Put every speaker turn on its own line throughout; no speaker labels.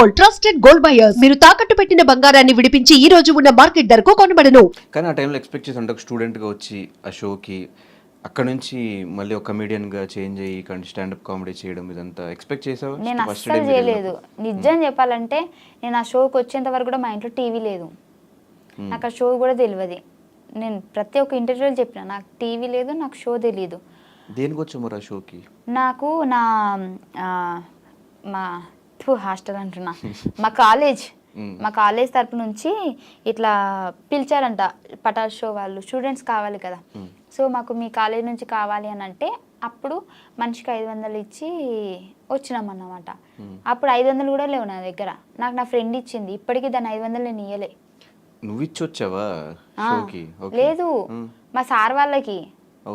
Gold trusted gold buyers మీరు తాకట్టు పెట్టిన బంగారాన్ని విడిపించి ఈ రోజు ఉన్న మార్కెట్ ధరకు కొనబడను.
కానీ ఆ టైంలో ఎక్స్పెక్ట్ చేసి ఒక స్టూడెంట్గా వచ్చి ఆ షోకి అక్కడ నుంచి మళ్ళీ ఒక కమీడియన్గా చేంజ్ అయ్యి స్టాండప్ కామెడీ చేయడం ఇదంతా ఎక్స్పెక్ట్ చేసావు?
నేను అస్సలు చేయలేదు. నిజం చెప్పాలంటే నేను ఆ షోకి వచ్చేంత వరకు కూడా మా ఇంట్లో టీవీ లేదు, నాకు ఆ షో కూడా తెలియదు. నేను ప్రతి ఒక్క ఇంటర్వ్యూలో చెప్పిన నాకు టీవీ లేదు, నాకు షో తెలియదు.
దేనికి వచ్చావు మరి ఆ షోకి?
నాకు నా మా హాస్టల్ అంటున్నా మా కాలేజ్ తరపు నుంచి ఇట్లా పిలిచారంట, పటాల్ షో వాళ్ళు స్టూడెంట్స్ కావాలి కదా, సో మాకు మీ కాలేజ్ నుంచి కావాలి అని అంటే అప్పుడు మనిషికి 500 ఇచ్చి వచ్చినామన్నమాట. అప్పుడు 500 కూడా లేవు నా దగ్గర, నాకు నా ఫ్రెండ్ ఇచ్చింది. ఇప్పటికీ దాన్ని 500 నేను ఇయ్యలే.
నువ్వు ఇచ్చి వచ్చావా షోకి?
లేదు, మా సార్ వాళ్ళకి.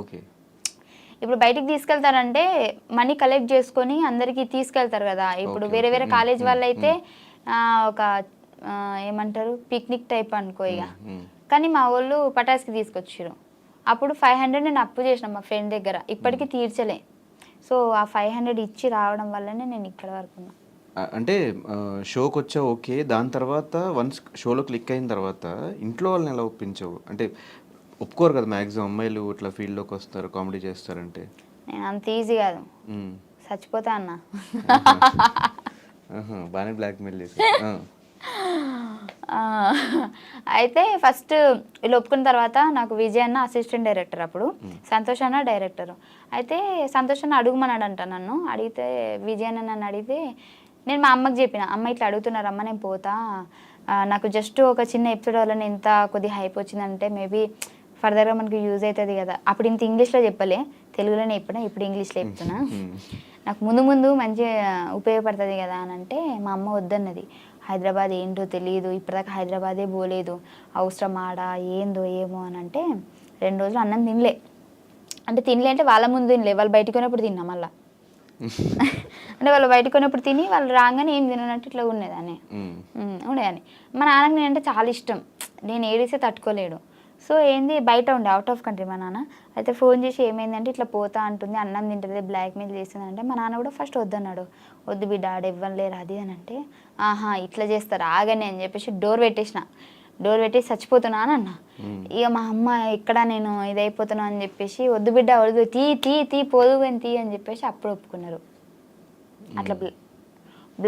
ఓకే.
ఇప్పుడు బయటికి తీసుకెళ్తారంటే మనీ కలెక్ట్ చేసుకొని అందరికి తీసుకెళ్తారు కదా. ఇప్పుడు వేరే వేరే కాలేజ్ వాళ్ళు అయితే ఒక ఏమంటారు పిక్నిక్ టైప్ అనుకో ఇక. కానీ మా వాళ్ళు పటాస్కి తీసుకొచ్చారు. అప్పుడు 500 నేను అప్పు చేసిన మా ఫ్రెండ్ దగ్గర, ఇప్పటికీ తీర్చలే. సో ఆ 500 ఇచ్చి రావడం వల్లనే నేను ఇక్కడ వరకు ఉన్నా.
అంటే షోకి వచ్చావు, ఓకే. దాని తర్వాత వన్స్ షోలో క్లిక్ అయిన తర్వాత ఇంట్లో వాళ్ళని ఎలా ఒప్పించావు? అంటే ఒప్పుకోరు కదా మ్యాక్సిమం అమ్మాయిలు ఇట్లా ఫీల్డ్లోకి వస్తారు కామెడీ చేస్తారంటే.
నేను అంత ఈజీ కాదు, చచ్చిపోతా అన్న.
బాగానే బ్లాక్మెయిల్ చేసి.
అయితే ఫస్ట్ వీళ్ళు ఒప్పుకున్న తర్వాత నాకు విజయ్ అన్న అసిస్టెంట్ డైరెక్టర్, అప్పుడు సంతోష్ అన్న డైరెక్టర్. అయితే సంతోష్ అన్న అడుగుమన్నాడంట నన్ను. అడిగితే విజయ్ అన్న నన్ను అడిగితే నేను మా అమ్మకి చెప్పిన, అమ్మ ఇట్లా అడుగుతున్నారమ్మ నేను పోతా, నాకు జస్ట్ ఒక చిన్న ఎపిసోడ్ వల్ల ఇంత కొద్దిగా హైప్ వచ్చిందంటే మేబీ ఫర్దర్గా మనకు యూజ్ అవుతుంది కదా. అప్పుడు ఇంత ఇంగ్లీష్లో చెప్పలే, తెలుగులోనే చెప్పినా, ఇప్పుడు ఇంగ్లీష్లో చెప్తున్నా. నాకు ముందు ముందు మంచిగా ఉపయోగపడుతుంది కదా అని అంటే మా అమ్మ వద్దన్నది. హైదరాబాద్ ఏంటో తెలియదు, ఇప్పటిదాకా హైదరాబాదే పోలేదు, అవసరం ఆడా ఏందో ఏమో అని అంటే 2 రోజులు అన్నం తినలే. అంటే తినలే అంటే వాళ్ళ ముందు తినలే, వాళ్ళు బయటకు పోయినప్పుడు తిన్నా మళ్ళా. అంటే వాళ్ళు బయటకు పోయినప్పుడు తిని వాళ్ళు రాగానే ఏం తినట్టు ఇట్లా ఉండేదాన్ని. మా నాన్నకి నేనంటే చాలా ఇష్టం, నేను ఏడిస్తే తట్టుకోలేడు. సో ఏంది బయట ఉండే, అవుట్ ఆఫ్ కంట్రీ మా నాన్న. అయితే ఫోన్ చేసి ఏమైందంటే ఇట్లా పోతా అంటుంది, అన్నం తింటుంది, బ్లాక్మెయిల్ చేస్తుంది అంటే మా నాన్న కూడా ఫస్ట్ వద్దన్నాడు. వద్దు బిడ్డ ఆడ ఇవ్వలేరు అది అని అంటే, ఆహా ఇట్లా చేస్తారు ఆగని అని చెప్పేసి డోర్ పెట్టి చచ్చిపోతున్నా అని అన్న. ఇక మా అమ్మ ఇక్కడ నేను ఇదైపోతున్నా అని చెప్పేసి వద్దు బిడ్డ వద్దు తీ పోదు అని తీ అని చెప్పేసి అప్పుడు ఒప్పుకున్నారు. అట్లా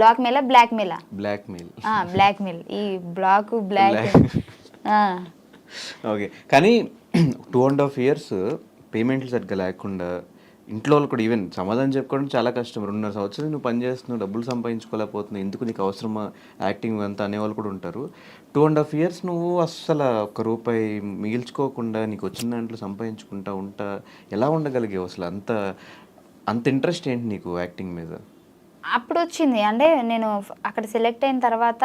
బ్లాక్మెయిల్ ఈ బ్లాక్.
ఓకే. కానీ 2.5 years పేమెంట్లు సరిగ్గా లేకుండా ఇంట్లో వాళ్ళు కూడా ఈవెన్ సమాధానం చెప్పుకోవడం చాలా కష్టం. 2.5 సంవత్సరాలు నువ్వు పని చేస్తున్నావు, డబ్బులు సంపాదించుకోలేకపోతున్నావు, ఎందుకు నీకు అవసరమా యాక్టింగ్ అంతా అనేవాళ్ళు కూడా ఉంటారు. 2.5 years నువ్వు అస్సలు ₹1 మిగిల్చుకోకుండా నీకు వచ్చిన దాంట్లో సంపాదించుకుంటా ఎలా ఉండగలిగావు అసలు? అంత ఇంట్రెస్ట్ ఏంటి నీకు యాక్టింగ్ మీద?
అప్పుడు వచ్చింది అంటే నేను అక్కడ సెలెక్ట్ అయిన తర్వాత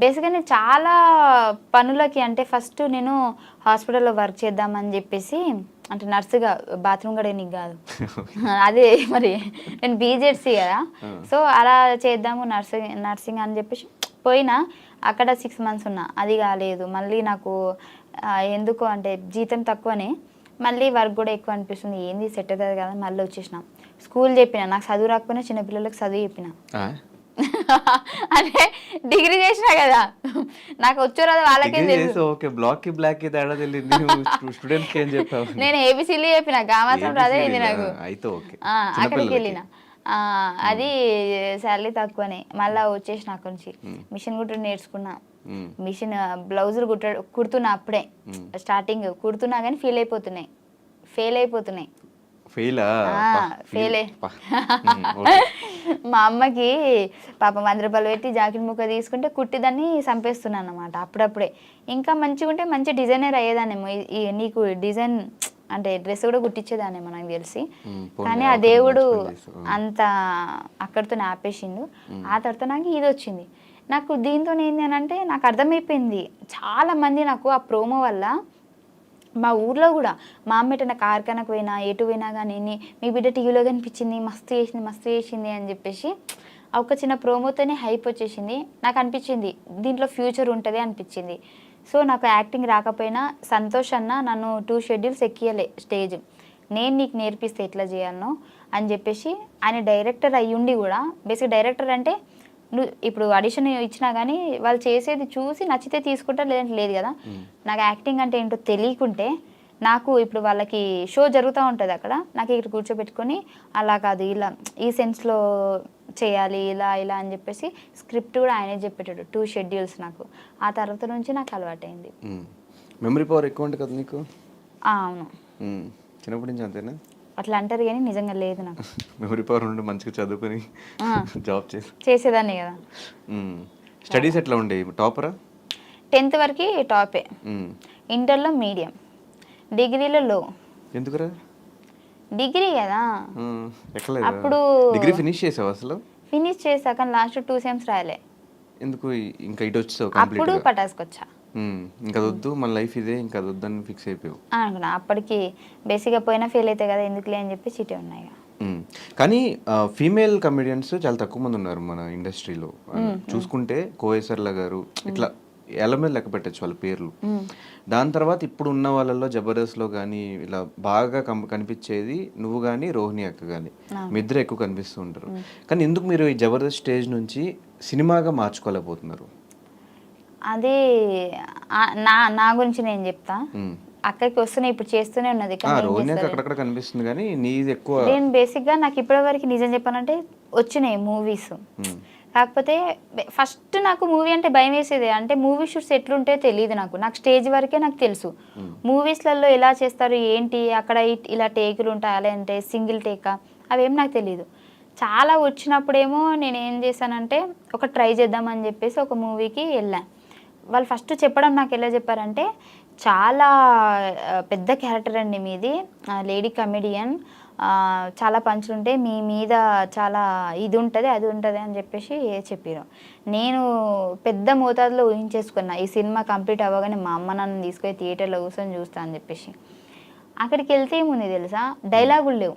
బేసిక్గా నేను చాలా పనులకి, అంటే ఫస్ట్ నేను హాస్పిటల్లో వర్క్ చేద్దామని చెప్పేసి, అంటే నర్సుగా, బాత్రూమ్ కూడా నీకు కాదు అదే మరి నేను బీజెడ్సీ కదా, సో అలా చేద్దాము నర్సింగ్ అని చెప్పేసి పోయినా. అక్కడ 6 months ఉన్నా, అది కాలేదు. మళ్ళీ నాకు ఎందుకో అంటే జీతం తక్కువనే, మళ్ళీ వర్క్ కూడా ఎక్కువ అనిపిస్తుంది, ఏంది సెట్ అవుతుంది కదా, మళ్ళీ వచ్చేసిన. స్కూల్ చెప్పిన, నాకు చదువు రాకపోయినా చిన్నపిల్లలకు చదువు చెప్పిన. అంటే డిగ్రీ చేసినా కదా, నాకు వచ్చో రాదు వాళ్ళకేం తెలుసు. నేను ఏబిసిలు చెప్పిన, మాత్రం అదే ఇది నాకు. అక్కడికి వెళ్ళిన, అది శాలరీ తక్కువనే. మళ్ళీ వచ్చేసిన అక్కడి నుంచి. మిషన్ కుట్టడం నేర్చుకున్నా, మిషన్ బ్లౌజులు కుడుతున్నా. అప్పుడే స్టార్టింగ్ కుడుతున్నా కానీ ఫెయిల్ అయిపోతున్నాయి. మా అమ్మకి పాపం ₹100 పెట్టి జాకెట్ ముక్క తీసుకుంటే కుట్టి దాన్ని చంపేస్తున్నాను అన్నమాట అప్పుడప్పుడే. ఇంకా మంచిగా ఉంటే మంచి డిజైనర్ అయ్యేదాన్నేమో, నీకు డిజైన్ అంటే డ్రెస్ కూడా కుట్టించేదాన్నేమో నాకు తెలిసి. కానీ ఆ దేవుడు అంత అక్కడితో ఆపేసిండు. ఆ తర్వాత నాకు ఇది వచ్చింది. నాకు దీంతో ఏంటి అని అంటే నాకు అర్థమైపోయింది, చాలామంది నాకు ఆ ప్రోమో వల్ల మా ఊర్లో కూడా మా అమ్మ ఎటన్నా కార్ఖానకు పోయినా ఎటు పోయినా కానీ మీ బిడ్డ టీవీలో కనిపించింది, మస్తు చేసింది అని చెప్పేసి ఒక చిన్న ప్రోమోతోనే హైప్ వచ్చేసింది. నాకు అనిపించింది దీంట్లో ఫ్యూచర్ ఉంటుంది అనిపించింది. సో నాకు యాక్టింగ్ రాకపోయినా సంతోష్ అన్న నన్ను 2 schedules ఎక్కియలే స్టేజ్, నేను నీకు నేర్పిస్తే ఎట్లా చేయాలనో అని చెప్పేసి. ఆయన డైరెక్టర్ అయ్యుండి కూడా, బేసిక్ డైరెక్టర్ అంటే నువ్వు ఇప్పుడు ఆడిషన్ ఇచ్చినా కానీ వాళ్ళు చేసేది చూసి నచ్చితే తీసుకుంటారు, లేదంటే లేదు కదా. నాకు యాక్టింగ్ అంటే ఏంటో తెలియకుంటే, నాకు ఇప్పుడు వాళ్ళకి షో జరుగుతూ ఉంటుంది అక్కడ, నాకు ఇక్కడ కూర్చోబెట్టుకొని అలా కాదు ఇలా ఈ సెన్స్లో చేయాలి ఇలా ఇలా అని చెప్పేసి స్క్రిప్ట్ కూడా ఆయనే చెప్పేటాడు, 2 షెడ్యూల్స్ నాకు. ఆ తర్వాత నుంచి నాకు అలవాటైంది.
మెమరీ పవర్ ఎక్కువ ఉంటుంది కదా నీకు?
అవును,
చిన్నప్పటి నుంచి అంతేనా?
అట్లా అంటారు కానీ నిజంగా లేదు నాకు.
మెమరీ పవర్ ఉండి మంచిగా చదువుకొని జాబ్
చేసేదాన్ని కదా.
స్టడీస్ ఎట్లా ఉండేవి? టాపరా?
10th వరకు టాపే, ఇంటర్లో మీడియం, డిగ్రీలో లో.
ఎందుకురా?
డిగ్రీ కదా అప్పుడు.
డిగ్రీ ఫినిష్ చేసావు అసలు?
ఫినిష్ చేసా కానీ లాస్ట్ 2 సెమ్స్ రాయలే.
ఎందుకు ఇంకా ఇటు వచ్చావు?
అప్పుడు పటాస్కొచ్చా.
ఇంకా వద్దు మన లైఫ్ ఇదే, ఇంకా వద్దని ఫిక్స్ అయిపోయావు
అనుకున్నా. అప్పటికి బేసిక్గా పోయినా ఫెయిల్ అవుతాయి కదా, ఎందుకులే అని చెప్పి చిటే ఉన్నాయి.
కానీ ఫీమేల్ కమెడియన్స్ చాలా తక్కువ మంది ఉన్నారు మన ఇండస్ట్రీలో. చూసుకుంటే కోయేసర్ల గారు ఇట్లా ఎలా మీద లెక్క పెట్టచ్చు వాళ్ళ పేర్లు. దాని తర్వాత ఇప్పుడు ఉన్న వాళ్ళలో జబర్దస్త్లో కానీ ఇలా బాగా కనిపించేది నువ్వు కానీ రోహిణి అక్క కానీ, మీ ఇద్దరు ఎక్కువ కనిపిస్తూ ఉంటారు. కానీ ఎందుకు మీరు ఈ జబర్దస్త్ స్టేజ్ నుంచి సినిమాగా మార్చుకోలేకపోతున్నారు?
అదే నా గురించి నేను చెప్తా. అక్కడికి వస్తూనే ఇప్పుడు చేస్తూనే ఉన్నది.
అక్కడక్కడ కనిపిస్తుంది కానీ నీది ఎక్కువ.
నేను బేసిక్గా నాకు ఇప్పటివరకు నిజం చెప్పానంటే వచ్చినాయి మూవీస్, కాకపోతే ఫస్ట్ నాకు మూవీ అంటే భయం వేసేది. అంటే మూవీ షూట్స్ ఎట్లుంటే తెలియదు నాకు స్టేజ్ వరకే నాకు తెలుసు. మూవీస్లలో ఎలా చేస్తారు ఏంటి, అక్కడ ఇలా టేకులు ఉంటాయి, అలా అంటే సింగిల్ టేకా, అవేం నాకు తెలియదు. చాలా వచ్చినప్పుడేమో నేను ఏం చేశానంటే ఒక ట్రై చేద్దామని చెప్పేసి ఒక మూవీకి వెళ్ళాను. వాళ్ళు ఫస్ట్ చెప్పడం నాకు ఎలా చెప్పారంటే, చాలా పెద్ద క్యారెక్టర్ అండి మీది, లేడీ కమెడియన్, చాలా పంచులు ఉంటాయి, మీ మీద చాలా ఇది ఉంటుంది అది ఉంటుంది అని చెప్పేసి చెప్పారు. నేను పెద్ద మోతాదులో ఊహించేసుకున్నా, ఈ సినిమా కంప్లీట్ అవ్వగానే మా అమ్మ నన్ను తీసుకొని థియేటర్లో కూర్చొని చూస్తా అని చెప్పేసి. అక్కడికి వెళ్తే ఏముంది తెలుసా, డైలాగులు లేవు.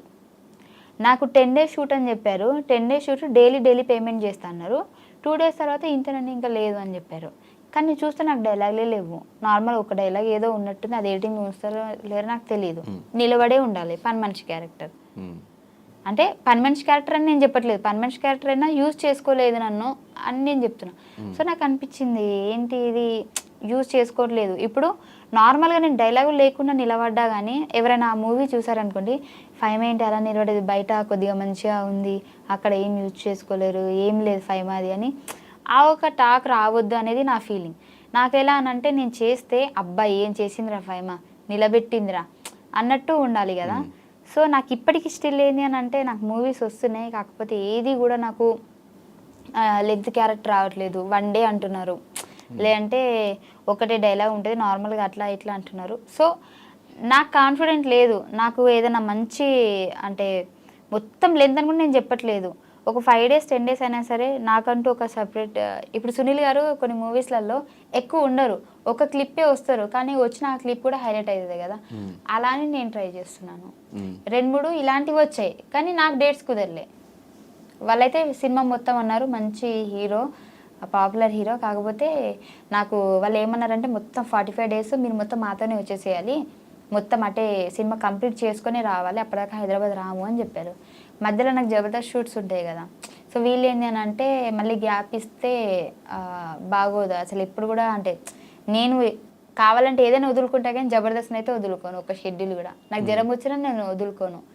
నాకు 10 days షూట్ అని చెప్పారు. 10 days షూట్ డైలీ పేమెంట్ చేస్తా అన్నారు. 2 days తర్వాత ఇంతనండి ఇంకా లేదు అని చెప్పారు. కానీ చూస్తే నాకు డైలాగ్లే లేవు. నార్మల్ ఒక డైలాగ్ ఏదో ఉన్నట్టుంది, అది ఎడిటింగ్ చూస్తారో లేరో నాకు తెలియదు. నిలబడే ఉండాలి, పని మనిషి క్యారెక్టర్. అంటే పని మనిషి క్యారెక్టర్ అని నేను చెప్పట్లేదు, పని మనిషి క్యారెక్టర్ అయినా యూజ్ చేసుకోలేదు నన్ను అని నేను చెప్తున్నా. సో నాకు అనిపించింది ఏంటి ఇది యూజ్ చేసుకోవట్లేదు. ఇప్పుడు నార్మల్గా నేను డైలాగులు లేకుండా నిలబడ్డా కానీ ఎవరైనా ఆ మూవీ చూసారనుకోండి, 5 ఏంటి అలా నిలబడేది, బయట కొద్దిగా మంచిగా ఉంది, అక్కడ ఏం యూజ్ చేసుకోలేరు, ఏం లేదు 5 అది అని ఆ ఒక టాక్ రావద్దు అనేది నా ఫీలింగ్. నాకు ఎలా అనంటే నేను చేస్తే అబ్బాయి ఏం చేసిందిరా 5 నిలబెట్టిందిరా అన్నట్టు ఉండాలి కదా. సో నాకు ఇప్పటికి స్టిల్ ఏంది అని అంటే నాకు మూవీస్ వస్తున్నాయి, కాకపోతే ఏది కూడా నాకు లెగ్త్ క్యారెక్టర్ రావట్లేదు. 1 day అంటున్నారు, లేదంటే ఒకటే డైలాగ్ ఉంటుంది నార్మల్గా అట్లా ఇట్లా అంటున్నారు. సో నాకు కాన్ఫిడెంట్ లేదు. నాకు ఏదైనా మంచి అంటే మొత్తం లెంత్ అని కూడా నేను చెప్పట్లేదు, ఒక 5 days 10 days అయినా సరే నాకంటూ ఒక సపరేట్. ఇప్పుడు సునీల్ గారు కొన్ని మూవీస్లలో ఎక్కువ ఉండరు, ఒక క్లిప్పే వస్తారు, కానీ వచ్చిన ఆ క్లిప్ కూడా హైలైట్ అవుతుంది కదా. అలానే నేను ట్రై చేస్తున్నాను. 2-3 ఇలాంటివి వచ్చాయి, కానీ నాకు డేట్స్ కుదరలే. వాళ్ళైతే సినిమా మొత్తం అన్నారు మంచి హీరో, పాపులర్ హీరో, కాకపోతే నాకు వాళ్ళు ఏమన్నారంటే మొత్తం 45 days మీరు మొత్తం మాతోనే వచ్చేసేయాలి, మొత్తం అంటే సినిమా కంప్లీట్ చేసుకొని రావాలి, అప్పటిదాకా హైదరాబాద్ రాము అని చెప్పారు. మధ్యలో నాకు జబర్దస్త్ షూట్స్ ఉంటాయి కదా. సో వీళ్ళు ఏంటి అని అంటే మళ్ళీ గ్యాప్ ఇస్తే బాగోదు అసలు. ఎప్పుడు కూడా అంటే నేను కావాలంటే ఏదైనా వదులుకుంటా కానీ జబర్దస్త్ అయితే వదులుకోను, ఒక షెడ్యూల్ కూడా. నాకు జ్వరం వచ్చినా నేను వదులుకోను.